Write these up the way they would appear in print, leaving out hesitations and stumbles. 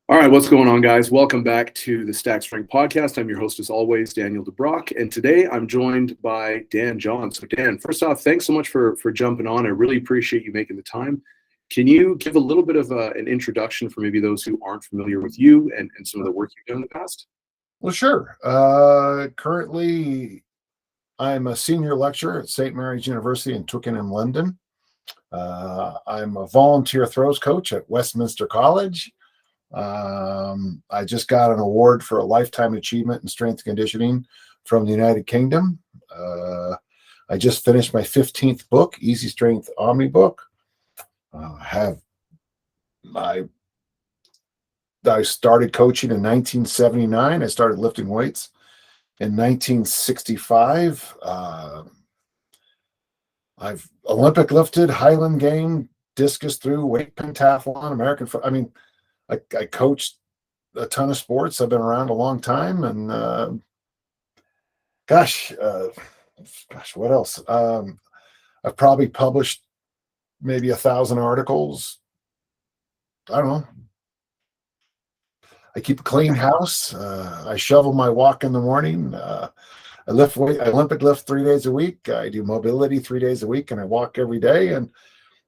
All right, what's going on, guys? Welcome back to the Stack Strength Podcast. I'm your host, as always, Daniel DeBrocke, and today I'm joined by Dan John. So, Dan, first off, thanks so much for jumping on. I really appreciate you making the time. Can you give a little bit of an introduction for maybe those who aren't familiar with you and some of the work you've done in the past? Well, sure. Currently, I'm a senior lecturer at St. Mary's University in Twickenham, London. I'm a volunteer throws coach at Westminster College. I just got an award for a lifetime achievement in strength and conditioning from the United Kingdom. I just finished my 15th book, Easy Strength Omnibook. I started coaching in 1979. I started lifting weights in 1965. I've Olympic lifted, Highland game, discus through, weight pentathlon, American. I coached a ton of sports. I've been around a long time, and gosh, what else? I've probably published maybe 1,000 articles. I don't know. I keep a clean house. I shovel my walk in the morning. I lift weight. I Olympic lift 3 days a week. I do mobility 3 days a week, and I walk every day. And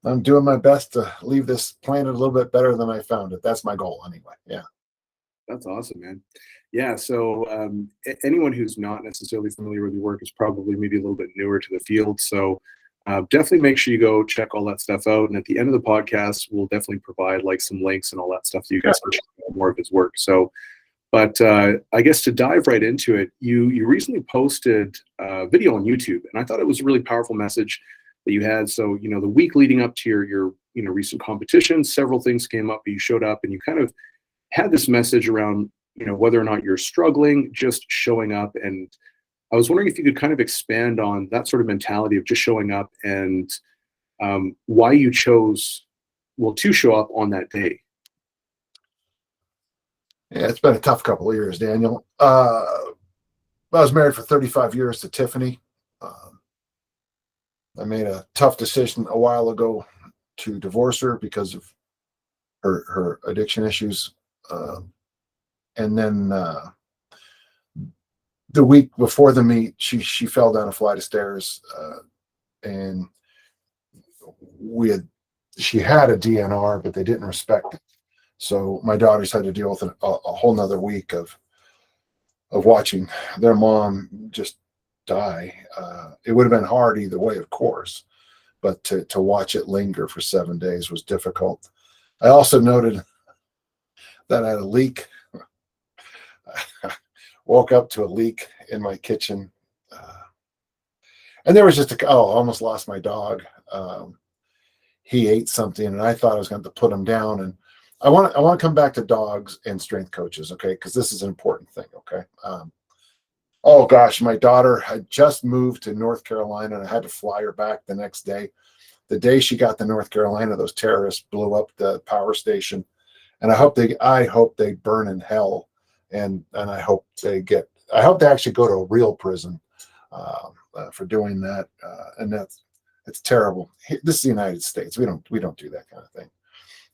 I'm doing my best to leave this planet a little bit better than I found it. That's my goal, anyway. Yeah. That's awesome, man. Yeah. So anyone who's not necessarily familiar with your work is probably maybe a little bit newer to the field. So definitely make sure you go check all that stuff out. And at the end of the podcast, we'll definitely provide like some links and all that stuff so you guys can check out more of his work. So, but I guess to dive right into it, you recently posted a video on YouTube, and I thought it was a really powerful message that you had. So, the week leading up to your recent competition, several things came up. You showed up and you kind of had this message around, whether or not you're struggling, just showing up. And I was wondering if you could kind of expand on that sort of mentality of just showing up and why you chose, to show up on that day. Yeah, it's been a tough couple of years, Daniel. I was married for 35 years to Tiffany. I made a tough decision a while ago to divorce her because of her addiction issues. And then the week before the meet, she fell down a flight of stairs, and she had a DNR, but they didn't respect it. So my daughters had to deal with a whole nother week of watching their mom just die. It would have been hard either way, of course, but to watch it linger for 7 days was difficult. I also noted that I had a leak. Woke up to a leak in my kitchen, and there was just almost lost my dog. He ate something, and I thought I was going to put him down. And I want to come back to dogs and strength coaches, okay? Because this is an important thing, okay? Oh gosh, my daughter had just moved to North Carolina, and I had to fly her back the next day. The day she got to North Carolina, those terrorists blew up the power station, and I hope they burn in hell, and I hope they actually go to a real prison for doing that, and it's terrible. This is the United States. We don't do that kind of thing.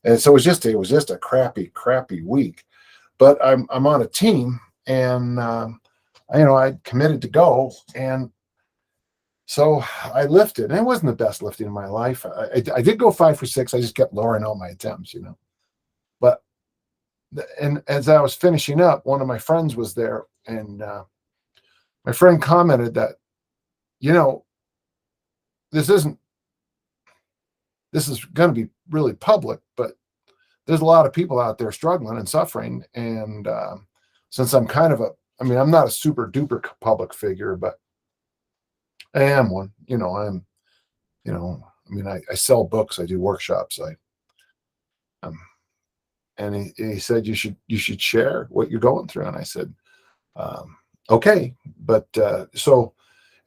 And so it was just a crappy week. But I'm on a team, and I committed to go, and so I lifted. And it wasn't the best lifting in my life. I did go 5 for 6. I just kept lowering all my attempts, But and as I was finishing up, one of my friends was there, and my friend commented that, this is going to be really public, but there's a lot of people out there struggling and suffering. And since I'm I'm not a super duper public figure, but I am one. I sell books, I do workshops, and he said you should share what you're going through, and I said, okay, but so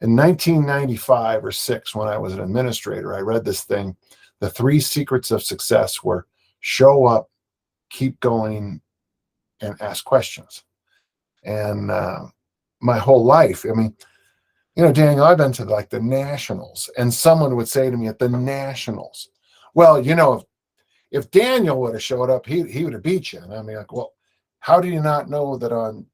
in 1995 or 6, when I was an administrator, I read this thing. The 3 secrets of success were show up, keep going, and ask questions. And my whole life, Daniel, I've been to like the nationals, and someone would say to me at the nationals, well, if Daniel would have showed up, he would have beat you. And I mean, like, well, how do you not know that on,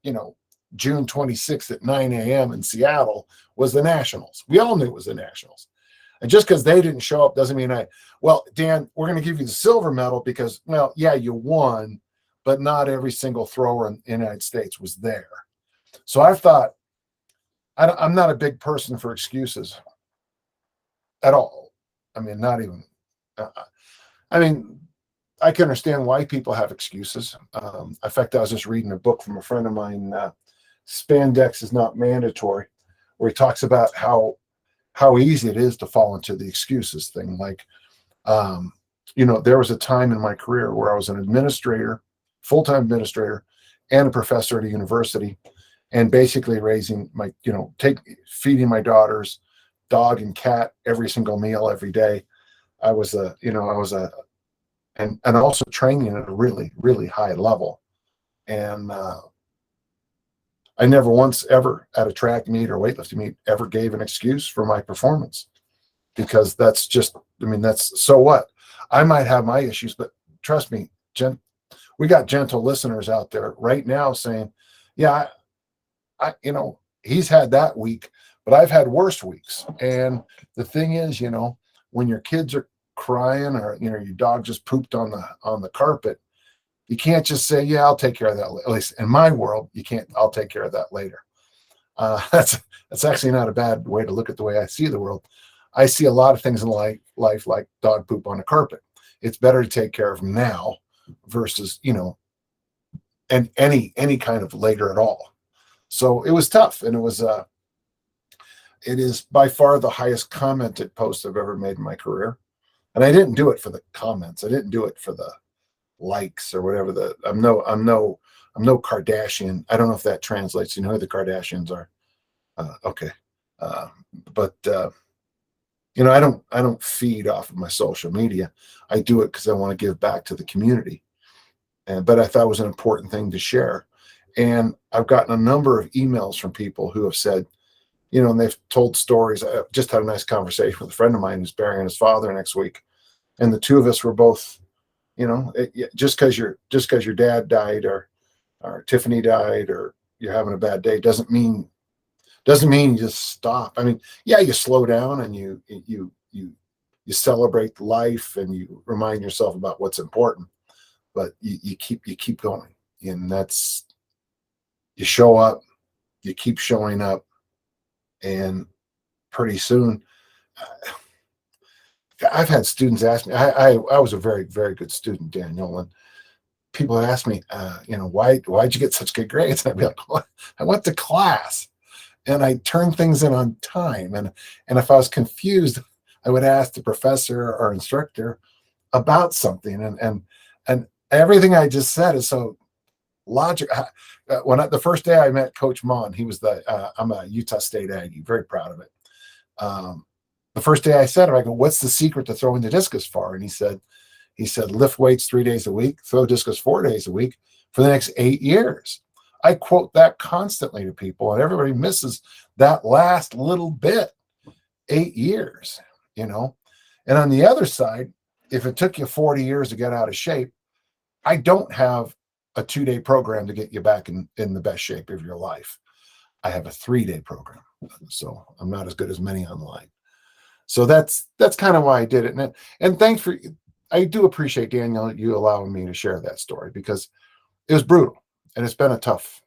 June 26th at 9 a.m. in Seattle was the Nationals? We all knew it was the Nationals. And just because they didn't show up doesn't mean well, Dan, we're going to give you the silver medal because, well, yeah, you won, but not every single thrower in the United States was there. So I thought, I'm not a big person for excuses at all. I mean, not even, I mean, I can understand why people have excuses. In fact, I was just reading a book from a friend of mine, Spandex is Not Mandatory, where he talks about how easy it is to fall into the excuses thing. Like, there was a time in my career where I was an administrator, full-time administrator, and a professor at a university, and basically raising my, feeding my daughter's dog and cat every single meal every day. I was and also training at a really, really high level. And I never once ever at a track meet or weightlifting meet ever gave an excuse for my performance, because that's just, that's, so what? I might have my issues, but trust me, we got gentle listeners out there right now saying, yeah, he's had that week, but I've had worse weeks. And the thing is, when your kids are crying or, your dog just pooped on the carpet, you can't just say, yeah, I'll take care of that. At least in my world, you can't, I'll take care of that later. That's actually not a bad way to look at the way I see the world. I see a lot of things in life like dog poop on a carpet. It's better to take care of them now versus, and any kind of later at all. So it was tough. And it is by far the highest commented post I've ever made in my career. And I didn't do it for the comments. I didn't do it for the likes or whatever. I'm no Kardashian. I don't know if that translates. You know who the Kardashians are? Okay. But I don't feed off of my social media. I do it because I want to give back to the community. But I thought it was an important thing to share. And I've gotten a number of emails from people who have said, and they've told stories. I just had a nice conversation with a friend of mine who's burying his father next week. And the two of us were both, just because your dad died or Tiffany died or you're having a bad day doesn't mean you just stop. I mean, yeah, you slow down and you celebrate life and you remind yourself about what's important, but you keep going. And that's, you show up, you keep showing up, and pretty soon, I've had students ask me, I was a very, very good student, Daniel, and people ask me, why'd you get such good grades? And I'd be like, well, I went to class and I turned things in on time. And if I was confused, I would ask the professor or instructor about something. And everything I just said is so logic. The first day I met Coach Mon, he was I'm a Utah State Aggie, very proud of it. The first day I said, I go, what's the secret to throwing the discus far? And he said, lift weights 3 days a week, throw discus 4 days a week for the next 8 years. I quote that constantly to people, and everybody misses that last little bit, 8 years, And on the other side, if it took you 40 years to get out of shape, I don't have a 2-day program to get you back in the best shape of your life. I have a 3-day program. So I'm not as good as many online. So that's kind of why I did it. And thanks I do appreciate, Daniel, you allowing me to share that story, because it was brutal and it's been a tough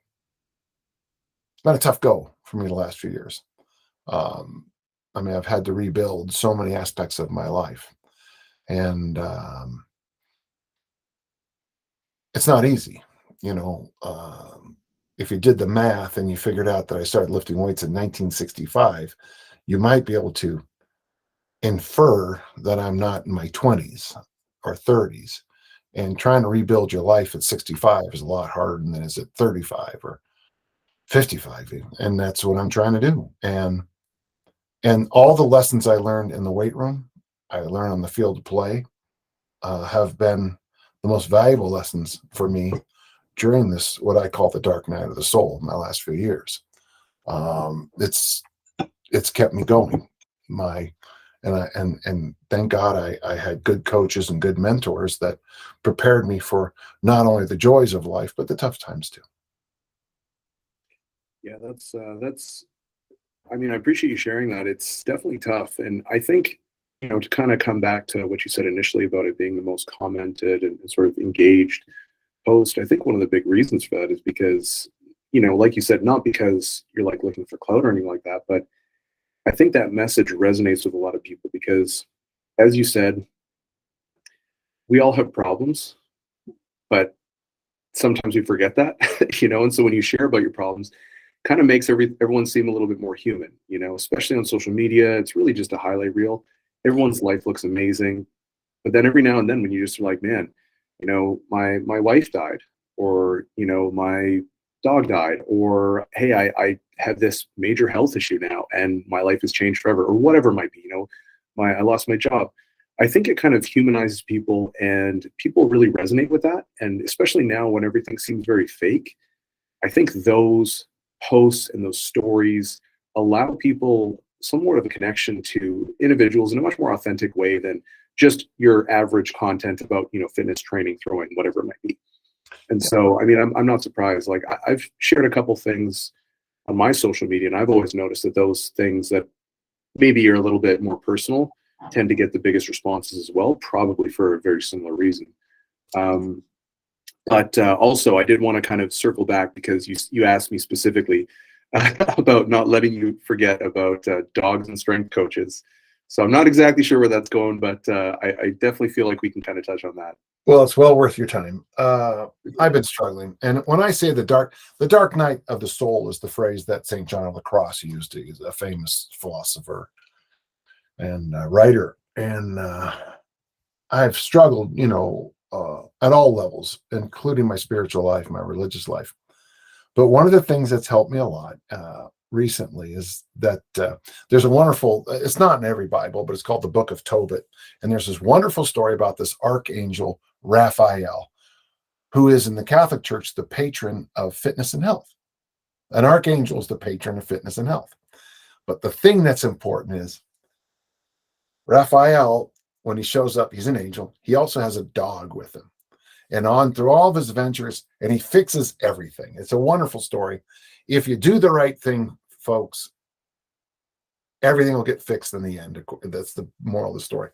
go for me the last few years. I've had to rebuild so many aspects of my life, and it's not easy. If you did the math and you figured out that I started lifting weights in 1965, you might be able to infer that I'm not in my 20s or 30s, and trying to rebuild your life at 65 is a lot harder than it is at 35 or 55 even. And that's what I'm trying to do. And all the lessons I learned in the weight room, I learned on the field of play, have been the most valuable lessons for me during this, what I call the dark night of the soul, my last few years. It's kept me going. And thank God I had good coaches and good mentors that prepared me for not only the joys of life, but the tough times too. Yeah, that's. I mean, I appreciate you sharing that. It's definitely tough, and I think to kind of come back to what you said initially about it being the most commented and sort of engaged post. I think one of the big reasons for that is because like you said, not because you're like looking for clout or anything like that, but I think that message resonates with a lot of people because, as you said, we all have problems, but sometimes we forget that, and so when you share about your problems, kind of makes everyone seem a little bit more human, especially on social media. It's really just a highlight reel. Everyone's life looks amazing, but then every now and then when you just are like, man, my wife died, or my dog died, or hey, I have this major health issue now and my life has changed forever, or whatever it might be, I lost my job. I think it kind of humanizes people, and people really resonate with that. And especially now when everything seems very fake, I think those posts and those stories allow people somewhat of a connection to individuals in a much more authentic way than just your average content about fitness, training, throwing, whatever it might be. And so, I mean, I'm not surprised. Like I've shared a couple things on my social media, and I've always noticed that those things that maybe are a little bit more personal tend to get the biggest responses as well, probably for a very similar reason. But also, I did want to kind of circle back because you asked me specifically about not letting you forget about dogs and strength coaches. So I'm not exactly sure where that's going, but I definitely feel like we can kind of touch on that. Well, it's well worth your time. I've been struggling, and when I say the dark night of the soul is the phrase that St. John of the Cross used. He's a famous philosopher and writer, and I've struggled, at all levels, including my spiritual life, my religious life. But one of the things that's helped me a lot recently is that there's a wonderful, it's not in every Bible, but it's called the Book of Tobit. And there's this wonderful story about this archangel, Raphael, who is in the Catholic Church the patron of fitness and health. An archangel is the patron of fitness and health. But the thing that's important is Raphael, when he shows up, he's an angel. He also has a dog with him. And on through all of his adventures, and he fixes everything. It's a wonderful story. If you do the right thing, folks, everything will get fixed in the end. That's the moral of the story.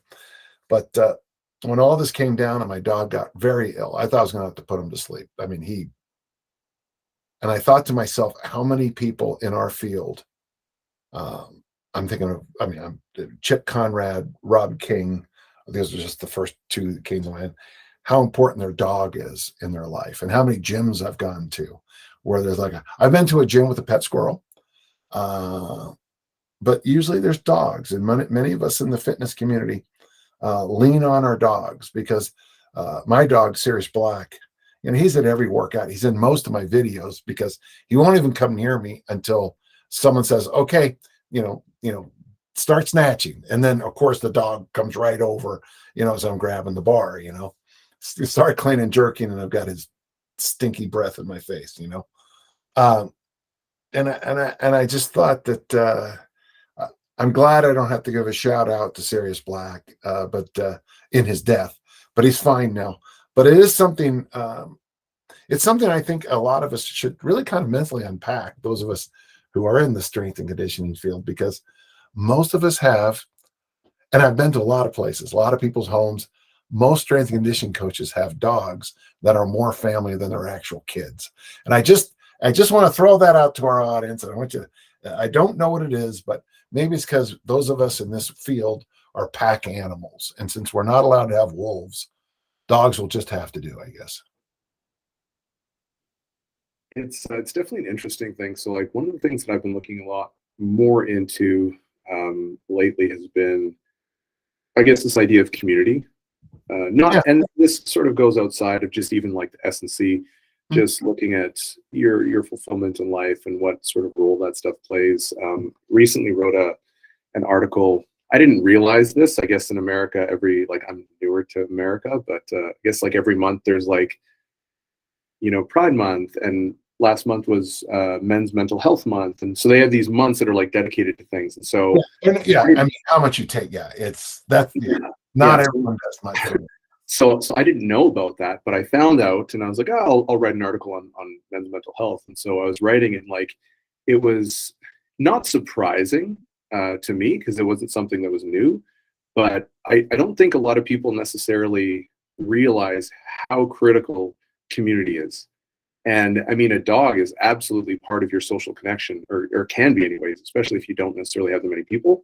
But when all this came down and my dog got very ill, I thought I was going to have to put him to sleep. I mean, and I thought to myself, how many people in our field, I'm thinking of, I'm Chip Conrad, Rob King. These are just the first two that came to mind. How important their dog is in their life, and how many gyms I've gone to where there's I've been to a gym with a pet squirrel, but usually there's dogs, and many of us in the fitness community lean on our dogs because my dog, Sirius Black, he's at every workout. He's in most of my videos because he won't even come near me until someone says, okay, start snatching. And then of course the dog comes right over, as I'm grabbing the bar, start clean and jerking, and I've got his stinky breath in my face, and I just thought that I'm glad I don't have to give a shout out to Sirius Black, but in his death, but he's fine now. But it is something. It's something I think a lot of us should really kind of mentally unpack. Those of us who are in the strength and conditioning field, because most of us have, and I've been to a lot of places, a lot of people's homes. Most strength and conditioning coaches have dogs that are more family than their actual kids. And I just want to throw that out to our audience. And I don't know what it is, but maybe it's because those of us in this field are pack animals. And since we're not allowed to have wolves, dogs will just have to do, I guess. It's definitely an interesting thing. So like one of the things that I've been looking a lot more into lately has been, I guess, this idea of community. And this sort of goes outside of just even like the S&C, just looking at your fulfillment in life and what sort of role that stuff plays. Recently wrote an article. I didn't realize this. I guess in America, I'm newer to America, but I guess like every month there's Pride Month, and last month was Men's Mental Health Month, and so they have these months that are like dedicated to things. And so, I mean, how much you take? Yeah, not everyone does much. So I didn't know about that, but I found out, and I was like, oh, I'll write an article on men's mental health. And so I was writing, and like, it was not surprising to me because it wasn't something that was new, but I don't think a lot of people necessarily realize how critical community is. And I mean, a dog is absolutely part of your social connection, or can be anyways, especially if you don't necessarily have that many people.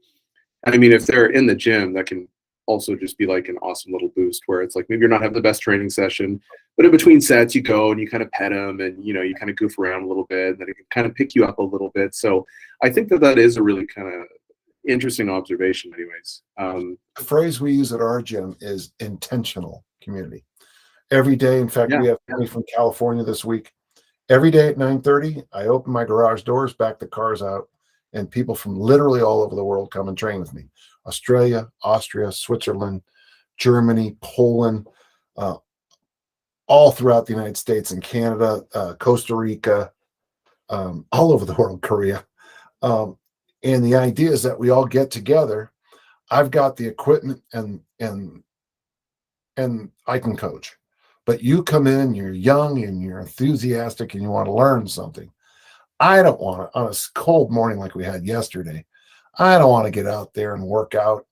And I mean, if they're in the gym, that can also just be like an awesome little boost where it's like maybe you're not having the best training session, but in between sets you go and you kind of pet them and you kind of goof around a little bit, and then it can kind of pick you up a little bit. So I think that is a really kind of interesting observation anyways. The phrase we use at our gym is intentional community. Every day, in fact, we have somebody from California this week. Every day at 9:30, I open my garage doors, back the cars out, and people from literally all over the world come and train with me. Australia, Austria, Switzerland, Germany, Poland, all throughout the United States and Canada, Costa Rica, all over the world, Korea. And the idea is that we all get together. I've got the equipment and I can coach. But you come in, you're young and you're enthusiastic and you want to learn something. I don't want to, on a cold morning like we had yesterday, I don't want to get out there and work out.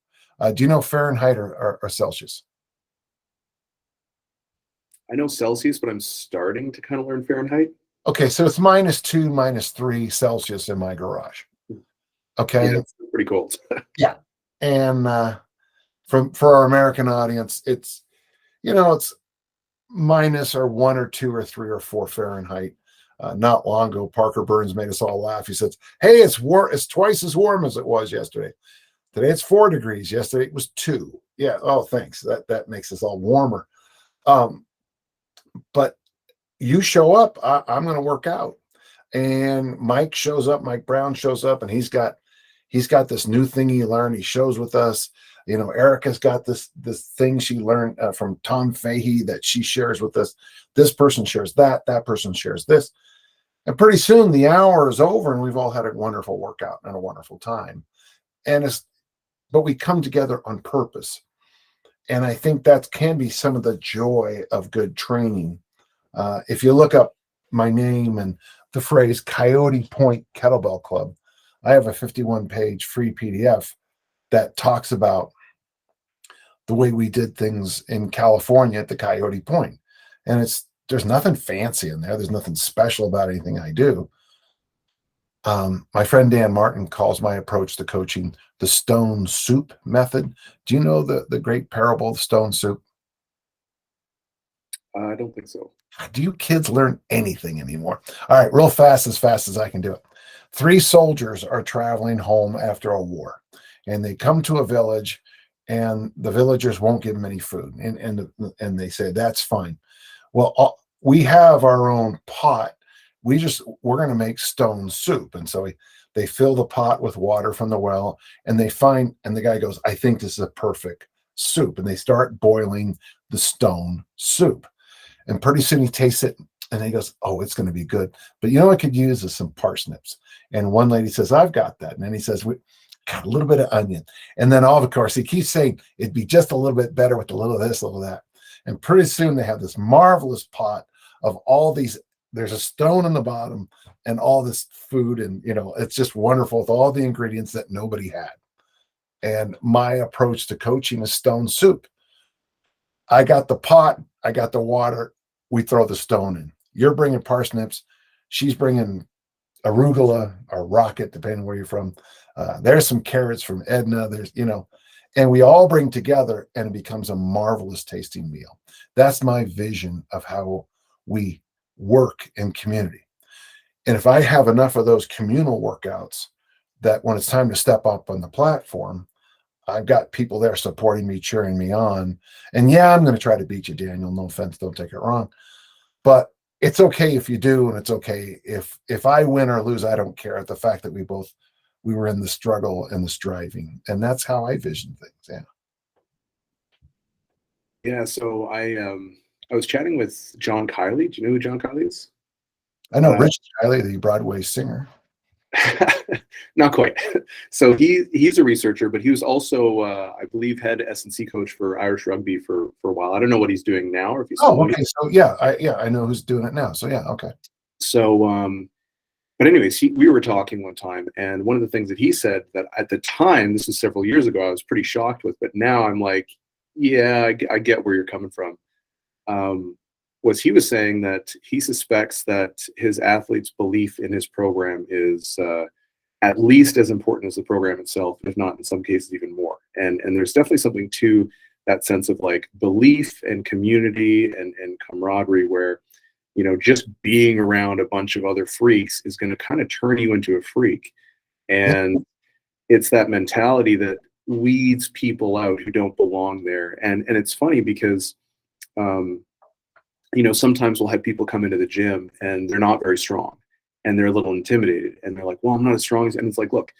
Do you know Fahrenheit or Celsius? I know Celsius, but I'm starting to kind of learn Fahrenheit. Okay, so it's -2, -3 Celsius in my garage. Okay, yeah, it's pretty cold. Yeah, and for our American audience, it's it's minus or 1 or 2 or 3 or 4 Fahrenheit. Not long ago, Parker Burns made us all laugh. He says, "Hey, it's twice as warm as it was yesterday. Today it's 4 degrees. Yesterday it was 2." Yeah. Oh, thanks. That makes us all warmer. But you show up, I'm going to work out. And Mike shows up. Mike Brown shows up, and he's got this new thing he learned. He shows with us. Erica's got this thing she learned from Tom Fahey that she shares with us. This person shares that. That person shares this. And pretty soon the hour is over, and we've all had a wonderful workout and a wonderful time. But we come together on purpose. And I think that can be some of the joy of good training. If you look up my name and the phrase Coyote Point Kettlebell Club, I have a 51-page free PDF that talks about the way we did things in California at the Coyote Point. And there's nothing fancy in there. There's nothing special about anything I do. My friend Dan Martin calls my approach to coaching the stone soup method. Do you know the great parable of stone soup? I don't think so. Do you kids learn anything anymore? All right, real fast as I can do it. 3 soldiers are traveling home after a war, and they come to a village, and the villagers won't give them any food, and they say that's fine. Well, we have our own pot. We're going to make stone soup, and so they fill the pot with water from the well, and and the guy goes, "I think this is a perfect soup," and they start boiling the stone soup. And pretty soon he tastes it and he goes, "Oh, it's going to be good. But you know what I could use is some parsnips." And one lady says, "I've got that." And then he says, "We got a little bit of onion." And then of course he keeps saying it'd be just a little bit better with a little of this, a little of that. And pretty soon they have this marvelous pot of all these. There's a stone in the bottom and all this food. And, it's just wonderful with all the ingredients that nobody had. And my approach to coaching is stone soup. I got the pot, I got the water, we throw the stone in. You're bringing parsnips, she's bringing arugula or rocket, depending where you're from. There's some carrots from Edna. And we all bring together, and it becomes a marvelous tasting meal. That's my vision of how we work in community. And if I have enough of those communal workouts, that when it's time to step up on the platform, I've got people there supporting me, cheering me on. And yeah, I'm going to try to beat you, Daniel. No offense, don't take it wrong. But it's okay if you do, and it's okay if I win or lose. I don't care. The fact that we were in the struggle and the striving, and that's how I vision things. Yeah. So I was chatting with John Kiley. Do you know who John Kiley is? I know Rich Kiley, the Broadway singer. Not quite. So he's a researcher, but he was also, I believe, head S&C coach for Irish rugby for a while. I don't know what he's doing now, or if he's still doing Okay. So yeah, I know who's doing it now. So yeah, okay. So, but anyways, we were talking one time, and one of the things that he said that at the time, this was several years ago, I was pretty shocked with, but now I'm like, yeah, I get where you're coming from. Was he was saying that he suspects that his athletes' belief in his program is at least as important as the program itself, if not in some cases even more. And there's definitely something to that sense of like belief and community and camaraderie where, you know, just being around a bunch of other freaks is going to kind of turn you into a freak. And it's that mentality that weeds people out who don't belong there. And it's funny because, you know, sometimes we'll have people come into the gym and they're not very strong and they're a little intimidated and they're like, well, I'm not as strong as, and it's like, look,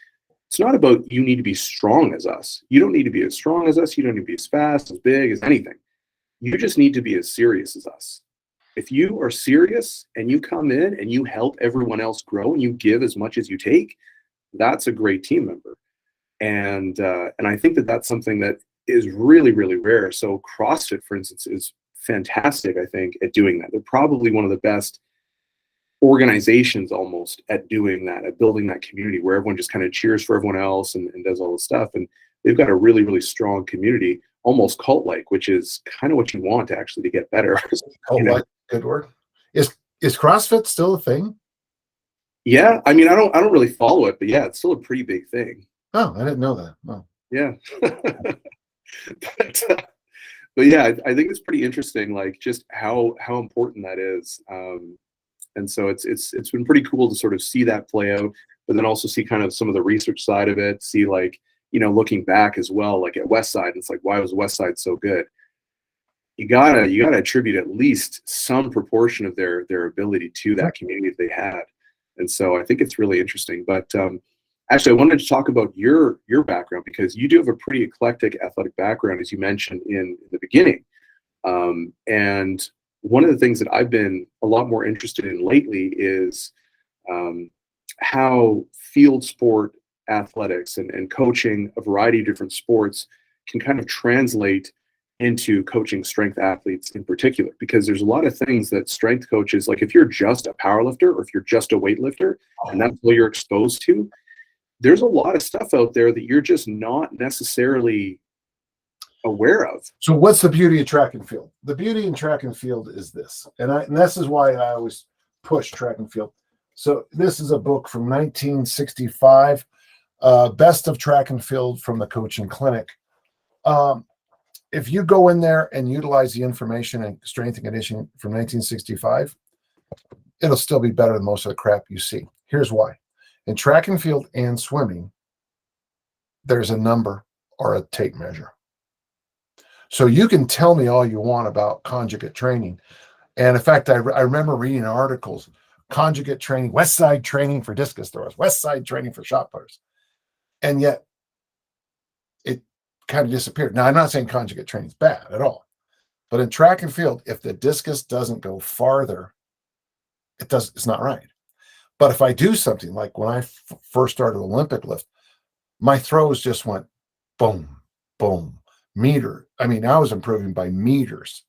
it's not about you need to be strong as us. You don't need to be as strong as us. You don't need to be as fast, as big, as anything. You just need to be as serious as us. If you are serious and you come in and you help everyone else grow and you give as much as you take, that's a great team member. And I think that that's something that is really, really rare. So CrossFit, for instance, is fantastic, I think, at doing that. They're probably one of the best organizations almost at doing that, at building that community where everyone just kind of cheers for everyone else and does all this stuff. And they've got a really, really strong community, almost cult-like, which is kind of what you want to actually to get better. Cult-like, good word. Is CrossFit still a thing? Yeah, I mean, I don't really follow it, but yeah, it's still a pretty big thing. Oh, I didn't know that. Oh. Yeah. But yeah, I think it's pretty interesting, like just how important that is. And so it's been pretty cool to sort of see that play out, but then also see kind of some of the research side of it, see like, you know, looking back as well, like at Westside, it's like, why was Westside so good? You gotta attribute at least some proportion of their ability to that community that they had. And so I think it's really interesting. But actually, I wanted to talk about your background because you do have a pretty eclectic athletic background, as you mentioned in the beginning. And one of the things that I've been a lot more interested in lately is how field sport athletics and coaching a variety of different sports can kind of translate into coaching strength athletes in particular, because there's a lot of things that strength coaches, like if you're just a powerlifter or if you're just a weightlifter and that's what you're exposed to, there's a lot of stuff out there that you're just not necessarily aware of. So what's the beauty of track and field? The beauty in track and field is this, and this is why I always push track and field. So this is a book from 1965, Best of Track and Field from the Coaching Clinic. If you go in there and utilize the information and strength and conditioning from 1965, it'll still be better than most of the crap you see. Here's why. In track and field and swimming, there's a number or a tape measure. So you can tell me all you want about conjugate training. And in fact, I remember reading articles, conjugate training, West Side training for discus throwers, West Side training for shot putters. And yet it kind of disappeared. Now, I'm not saying conjugate training is bad at all. But in track and field, if the discus doesn't go farther, it's not right. But if I do something like when I first started Olympic lift, my throws just went boom, boom, meter. I mean, I was improving by meters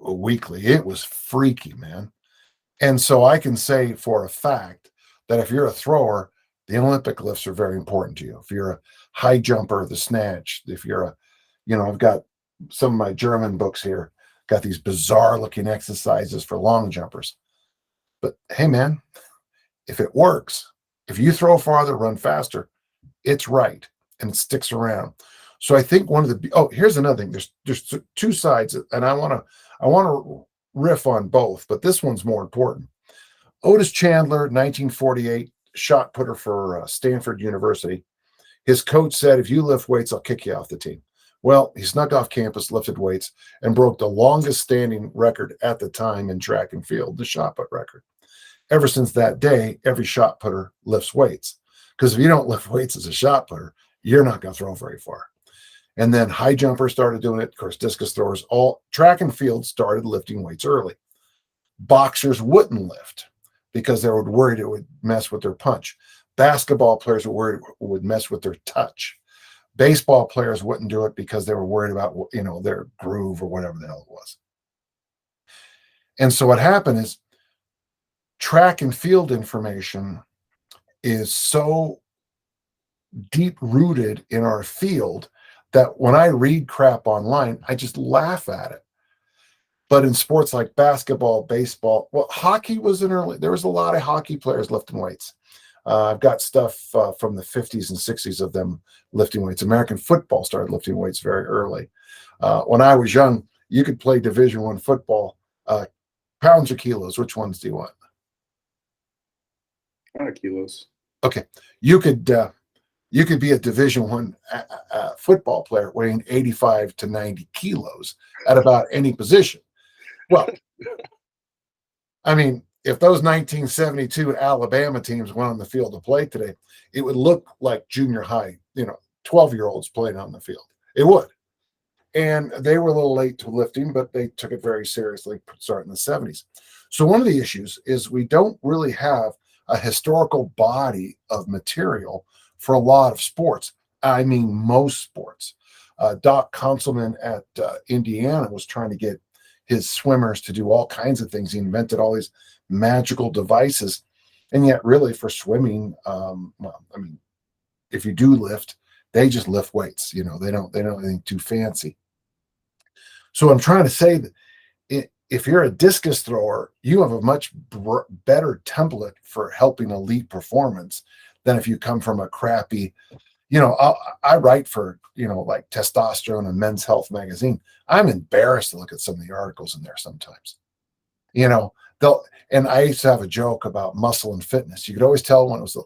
weekly. It was freaky, man. And so I can say for a fact that if you're a thrower, the Olympic lifts are very important to you. If you're a high jumper, the snatch, if you're a, you know, I've got some of my German books here, got these bizarre looking exercises for long jumpers. But hey, man, if it works, if you throw farther, run faster, it's right and it sticks around. So I think one of the here's another thing. There's two sides, and I want to riff on both, but this one's more important. Otis Chandler, 1948, shot putter for Stanford University. His coach said, "If you lift weights, I'll kick you off the team." Well, he snuck off campus, lifted weights, and broke the longest standing record at the time in track and field, the shot put record. Ever since that day, every shot putter lifts weights. Because if you don't lift weights as a shot putter, you're not going to throw very far. And then high jumpers started doing it. Of course, discus throwers, all track and field started lifting weights early. Boxers wouldn't lift. because they were worried it would mess with their punch. Basketball players were worried it would mess with their touch. Baseball players wouldn't do it because they were worried about, their groove or whatever the hell it was. And so what happened is track and field information is so deep rooted in our field that when I read crap online, I just laugh at it. But in sports like basketball, baseball, hockey was there was a lot of hockey players lifting weights. I've got stuff from the 50s and 60s of them lifting weights. American football started lifting weights very early. When I was young, you could play Division I football. Pounds or kilos? Which ones do you want? Kilos. Okay, you could be a Division I football player weighing 85 to 90 kilos at about any position. Well, I mean, if those 1972 Alabama teams went on the field to play today, it would look like junior high, 12-year-olds playing on the field. It would. And they were a little late to lifting, but they took it very seriously starting in the 70s. So one of the issues is we don't really have a historical body of material for a lot of sports. I mean, most sports. Doc Conselman at Indiana was trying to get his swimmers to do all kinds of things. He invented all these magical devices. And yet really for swimming, if you do lift, they just lift weights. They don't anything too fancy. So I'm trying to say that if you're a discus thrower, you have a much better template for helping elite performance than if you come from a crappy, I write for, like Testosterone and Men's Health magazine. I'm embarrassed to look at some of the articles in there sometimes. And I used to have a joke about muscle and fitness. You could always tell when it was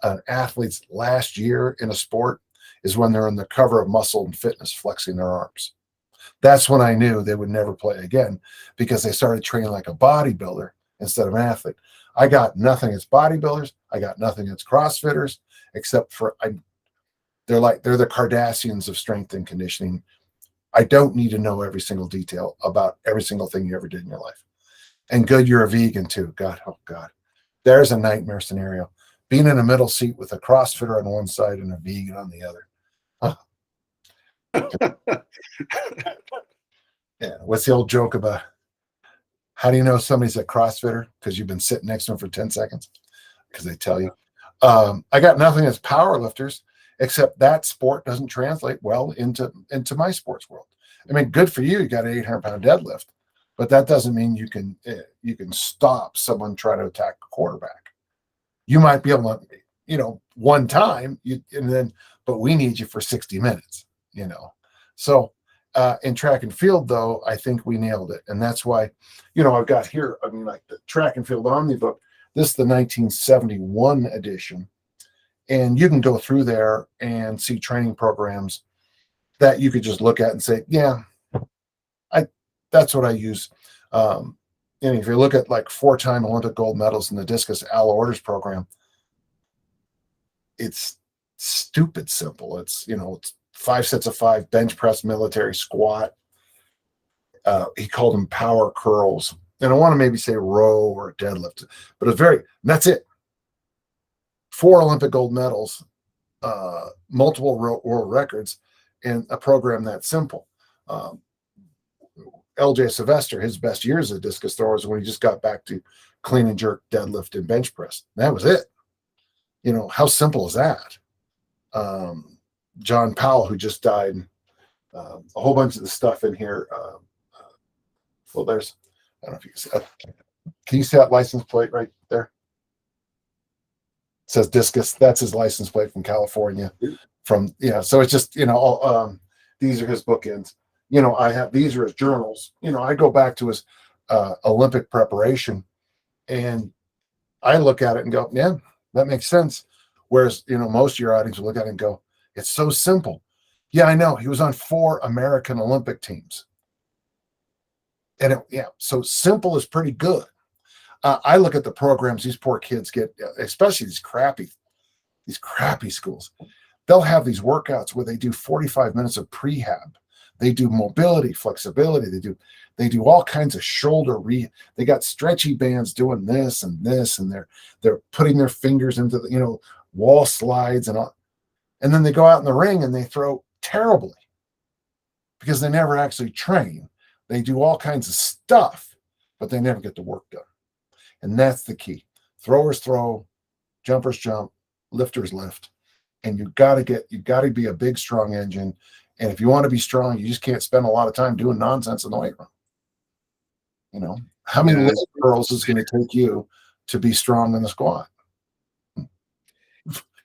an athlete's last year in a sport is when they're on the cover of Muscle and Fitness flexing their arms. That's when I knew they would never play again because they started training like a bodybuilder instead of an athlete. I got nothing against bodybuilders. I got nothing against CrossFitters, except for they're the Kardashians of strength and conditioning. I don't need to know every single detail about every single thing you ever did in your life. And good, you're a vegan too. God, oh God. There's a nightmare scenario. Being in a middle seat with a CrossFitter on one side and a vegan on the other. Huh. Yeah. What's the old joke about? How do you know somebody's a CrossFitter? Because you've been sitting next to them for 10 seconds. Because they tell you. I got nothing as power lifters, except that sport doesn't translate well into my sports world. I mean, good for you. You got an 800-pound deadlift, but that doesn't mean you can stop someone trying to attack a quarterback. You might be able to, one time, but we need you for 60 minutes, So in track and field, though, I think we nailed it. And that's why, I've got here, like the Track and Field Omnibook, this is the 1971 edition. And you can go through there and see training programs that you could just look at and say, yeah, that's what I use. And if you look at like 4-time Olympic gold medals in the discus Al Orders program, it's stupid simple. It's 5 sets of 5 bench press, military squat. He called them power curls. And I want to maybe say row or deadlift, but that's it. 4 Olympic gold medals, multiple world records, and a program that simple. LJ Sylvester, his best years as a discus thrower was when he just got back to clean and jerk, deadlift, and bench press. That was it. How simple is that? John Powell, who just died, a whole bunch of the stuff in here. Well, I don't know if you can see that. Can you see that license plate right there? It says discus. That's his license plate from California. So it's just, these are his bookends. These are his journals. I go back to his Olympic preparation and I look at it and go, yeah, that makes sense. Whereas, most of your audience will look at it and go, it's so simple. Yeah, I know. He was on 4 American Olympic teams. And so simple is pretty good. I look at the programs these poor kids get, especially these crappy schools. They'll have these workouts where they do 45 minutes of prehab. They do mobility, flexibility. They do all kinds of shoulder they got stretchy bands doing this, and they're putting their fingers into the, wall slides and all. And then they go out in the ring and they throw terribly because they never actually train. They do all kinds of stuff, but they never get the work done. And that's the key. Throwers throw, jumpers jump, lifters lift. And you got to be a big, strong engine. And if you want to be strong, you just can't spend a lot of time doing nonsense in the weight room. How many leg curls is going to take you to be strong in the squat?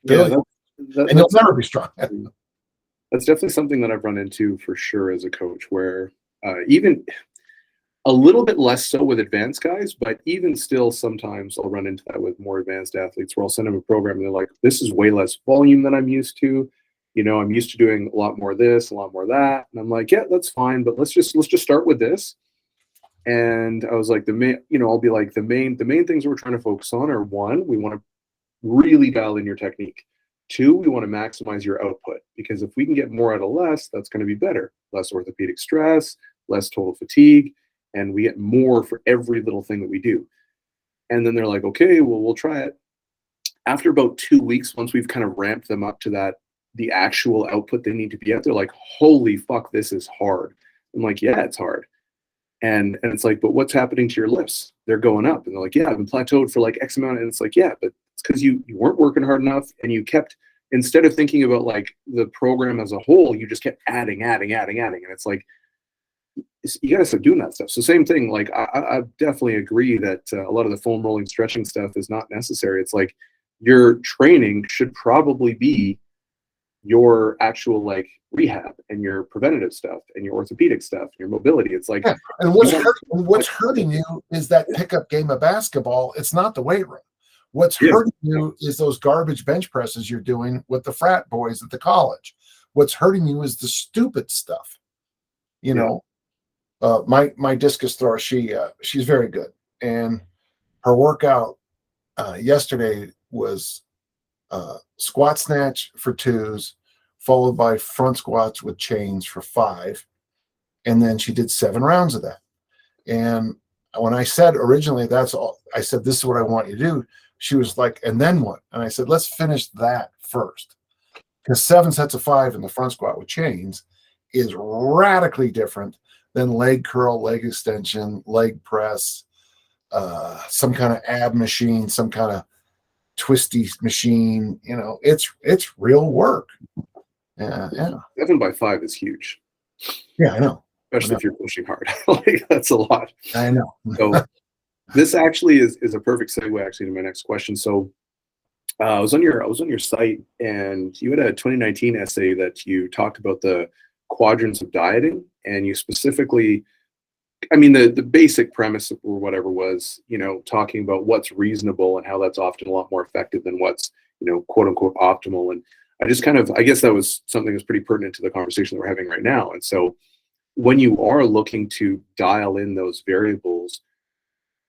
Yeah, and you'll never be strong. That's definitely something that I've run into for sure as a coach, where even a little bit less so with advanced guys, but even still, sometimes I'll run into that with more advanced athletes where I'll send them a program and they're like, this is way less volume than I'm used to. I'm used to doing a lot more of this, a lot more of that. And I'm like, yeah, that's fine, but let's just start with this. And I was like, I'll be like, the main things we're trying to focus on are, one, we want to really dial in your technique. Two, we want to maximize your output, because if we can get more out of less, that's going to be better. Less orthopedic stress, less total fatigue, and we get more for every little thing that we do. And then they're like, okay, well, we'll try it. After about 2 weeks, once we've kind of ramped them up to the actual output they need to be at, they're like, holy fuck, this is hard. I'm like, yeah, it's hard. And it's like, but what's happening to your lifts? They're going up. And they're like, yeah, I've been plateaued for like X amount. And it's like, yeah, but it's because you weren't working hard enough, and you kept, instead of thinking about like the program as a whole, you just kept adding. And it's like, you gotta start doing that stuff. So same thing, like I definitely agree that a lot of the foam rolling stretching stuff is not necessary. It's like your training should probably be your actual like rehab and your preventative stuff and your orthopedic stuff and your mobility. It's like, and what's hurting you is that pickup game of basketball. It's not the weight room. What's hurting you is those garbage bench presses you're doing with the frat boys at the college. What's hurting you is the stupid stuff. My discus thrower, she's very good, and her workout yesterday was squat snatch for 2s, followed by front squats with chains for 5, and then she did 7 rounds of that. And when I said originally, that's all, I said, this is what I want you to do, she was like, and then what? And I said, let's finish that first, because 7 sets of 5 in the front squat with chains is radically different than leg curl, leg extension, leg press, some kind of ab machine, some kind of twisty machine. It's real work. Yeah. 7 by 5 is huge. Yeah, I know. Especially if you're pushing hard. Like, that's a lot. I know. So this actually is a perfect segue actually to my next question. So I was on your site, and you had a 2019 essay that you talked about the quadrants of dieting, and you specifically, the basic premise or whatever was, talking about what's reasonable and how that's often a lot more effective than what's, quote unquote optimal. And I guess that was something that's pretty pertinent to the conversation that we're having right now. And so when you are looking to dial in those variables,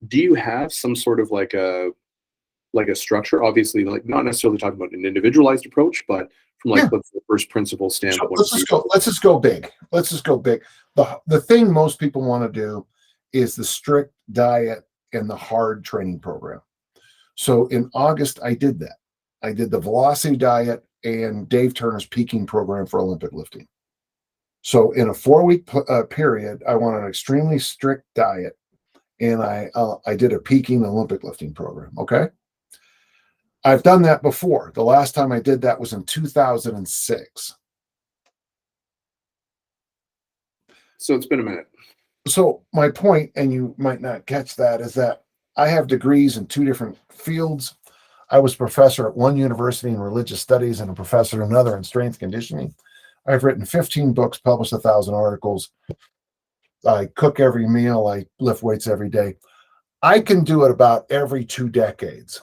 do you have some sort of like a structure? Obviously, like not necessarily talking about an individualized approach, but from what's the first principle standpoint? So let's just go big. The thing most people want to do is the strict diet and the hard training program. So in August, I did that. I did the velocity diet and Dave Turner's peaking program for Olympic lifting. So in a 4-week period, I went on an extremely strict diet, and I did a peaking Olympic lifting program. Okay. I've done that before. The last time I did that was in 2006. So it's been a minute. So my point, and you might not catch that, is that I have degrees in 2 different fields. I was a professor at one university in religious studies and a professor at another in strength conditioning. I've written 15 books, published 1,000 articles. I cook every meal. I lift weights every day. I can do it about every 2 decades.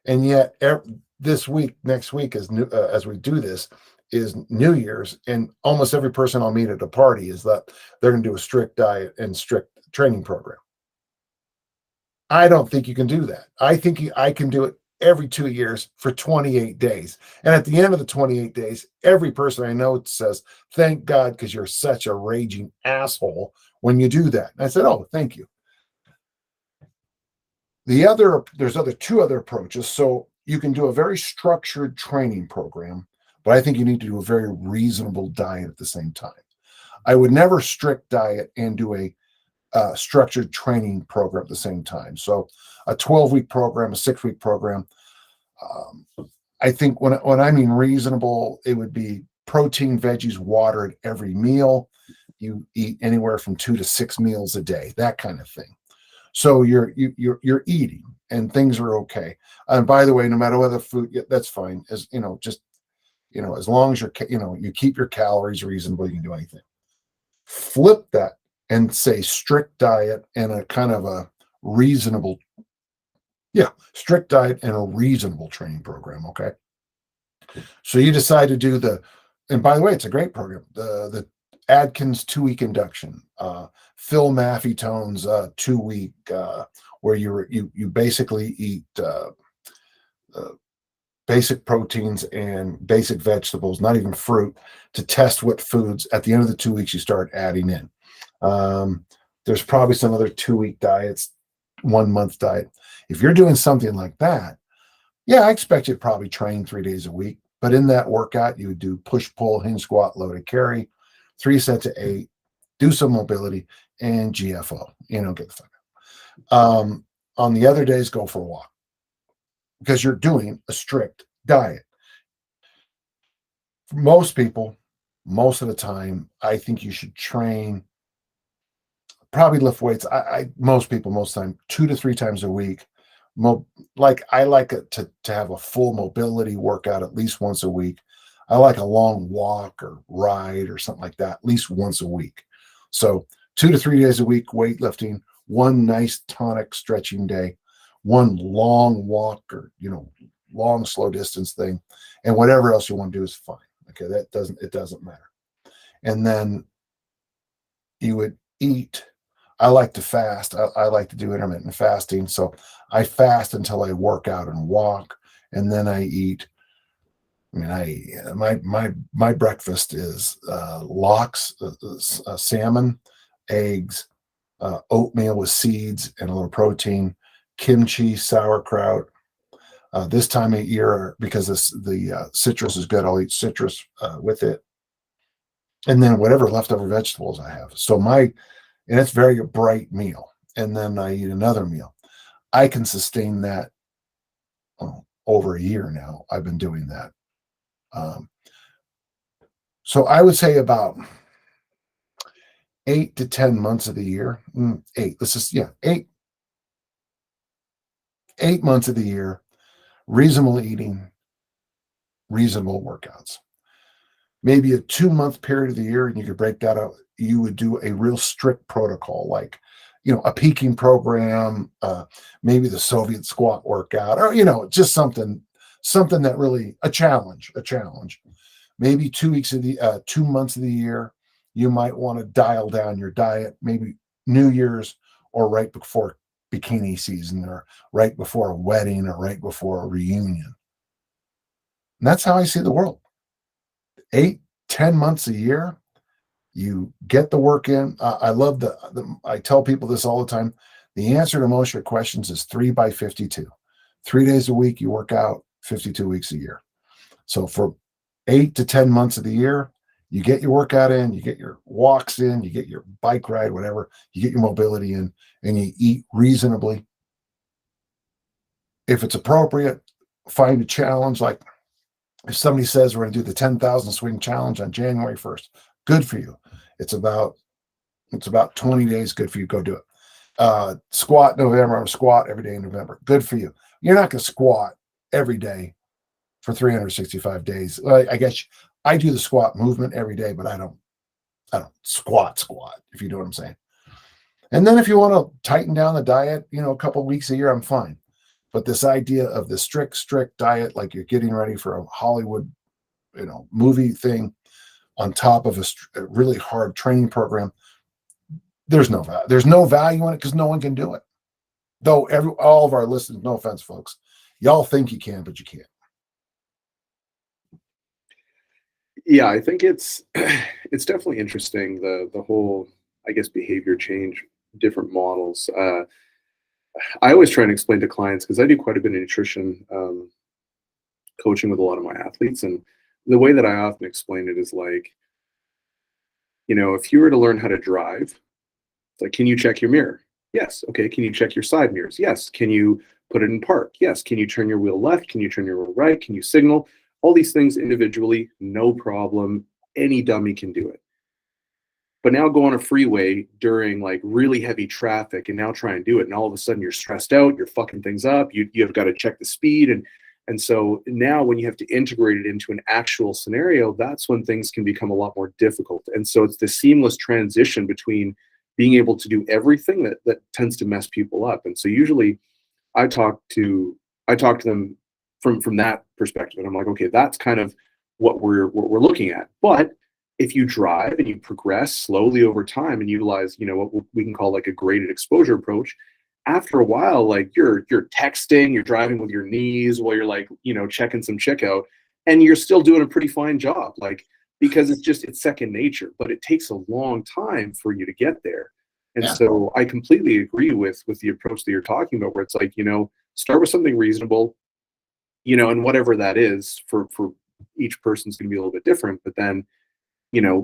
And yet next week as we do this, is New Year's, and almost every person I'll meet at a party is that they're going to do a strict diet and strict training program. I don't think you can do that. I think I can do it every 2 years for 28 days. And at the end of the 28 days, every person I know says, thank God, because you're such a raging asshole when you do that. And I said, oh, thank you. There's two other approaches. So you can do a very structured training program, but I think you need to do a very reasonable diet at the same time. I would never strict diet and do a structured training program at the same time. So a 12-week program, a 6-week program. I think when I mean reasonable, it would be protein, veggies, water at every meal. You eat anywhere from 2 to 6 meals a day, that kind of thing. So you're eating and things are okay. And by the way, no matter what the food, that's fine. As as long as you keep your calories reasonable, you can do anything. Flip that and say strict diet and a kind of a reasonable, strict diet and a reasonable training program. Okay. So you decide to do and by the way, it's a great program. The Atkins 2-week induction, Phil Maffetone's 2-week, where you basically eat basic proteins and basic vegetables, not even fruit, to test what foods at the end of the 2 weeks you start adding in. There's probably some other 2-week diets, 1-month diet. If you're doing something like that, I expect you to probably train 3 days a week. But in that workout, you would do push, pull, hinge, squat, loaded carry, 3 sets of 8, do some mobility, and GFO. Get the fuck out. On the other days, go for a walk because you're doing a strict diet. For most people, most of the time, I think you should train, probably lift weights. Most people, most time, 2 to 3 times a week. I like it to have a full mobility workout at least once a week. I like a long walk or ride or something like that at least once a week. So 2 to 3 days a week weightlifting, 1 nice tonic stretching day, 1 long walk or long slow distance thing, and whatever else you want to do is fine. Okay, it doesn't matter. And then you would eat. I like to fast. I like to do intermittent fasting. So I fast until I work out and walk, and then I eat. My breakfast is lox, salmon, eggs, oatmeal with seeds and a little protein, kimchi, sauerkraut. This time of year, because the citrus is good, I'll eat citrus with it, and then whatever leftover vegetables I have. So and it's very a bright meal, and then I eat another meal. I can sustain that over a year now. I've been doing that. So I would say about 8 to 10 months of the year. 8. This is 8 months of the year. Reasonable eating, reasonable workouts. Maybe a 2-month period of the year, and you could break that out. You would do a real strict protocol, like a peaking program, maybe the Soviet squat workout, or just something that really a challenge. Maybe 2 months of the year, you might want to dial down your diet, maybe New Year's or right before bikini season or right before a wedding or right before a reunion. And that's how I see the world. 8, 10 months a year, you get the work in. I love I tell people this all the time. The answer to most of your questions is 3 by 52. 3 days a week, you work out 52 weeks a year. So for 8 to 10 months of the year, you get your workout in, you get your walks in, you get your bike ride, whatever, you get your mobility in, and you eat reasonably. If it's appropriate, find a challenge. Like if somebody says we're going to do the 10,000 swing challenge on January 1st, good for you. It's about 20 days. Good for you. Go do it. Squat November, squat every day in November. Good for you. You're not going to squat every day for 365 days. I guess I do the squat movement every day, but I don't squat, if you know what I'm saying. And then if you want to tighten down the diet, a couple of weeks a year, I'm fine. But this idea of the strict diet, like you're getting ready for a Hollywood, movie thing on top of a really hard training program, there's no value in it because no one can do it. Though all of our listeners, no offense, folks, y'all think you can, but you can't. Yeah, I think it's it's definitely interesting, the whole, I guess, behavior change, different models. I always try and explain to clients, because I do quite a bit of nutrition coaching with a lot of my athletes, and the way that I often explain it is like, if you were to learn how to drive, it's like, can you check your mirror? Yes. Okay. Can you check your side mirrors? Yes. Can you put it in park? Yes. Can you turn your wheel left? Can you turn your wheel right? Can you signal? All these things individually, no problem. Any dummy can do it. But now go on a freeway during like really heavy traffic and now try and do it. And all of a sudden you're stressed out, you're fucking things up, you've got to check the speed. And so now when you have to integrate it into an actual scenario, that's when things can become a lot more difficult. And so it's the seamless transition between being able to do everything that tends to mess people up. And so usually I talk to them from that perspective. And I'm like, okay, that's kind of what we're looking at. But if you drive and you progress slowly over time and utilize, what we can call like a graded exposure approach, after a while, like you're texting, you're driving with your knees while you're like, checking some chick out, and you're still doing a pretty fine job, like, because it's second nature, but it takes a long time for you to get there. And Yeah. so I completely agree with the approach that you're talking about, where it's like, start with something reasonable, and whatever that is for each person's going to be a little bit different, but then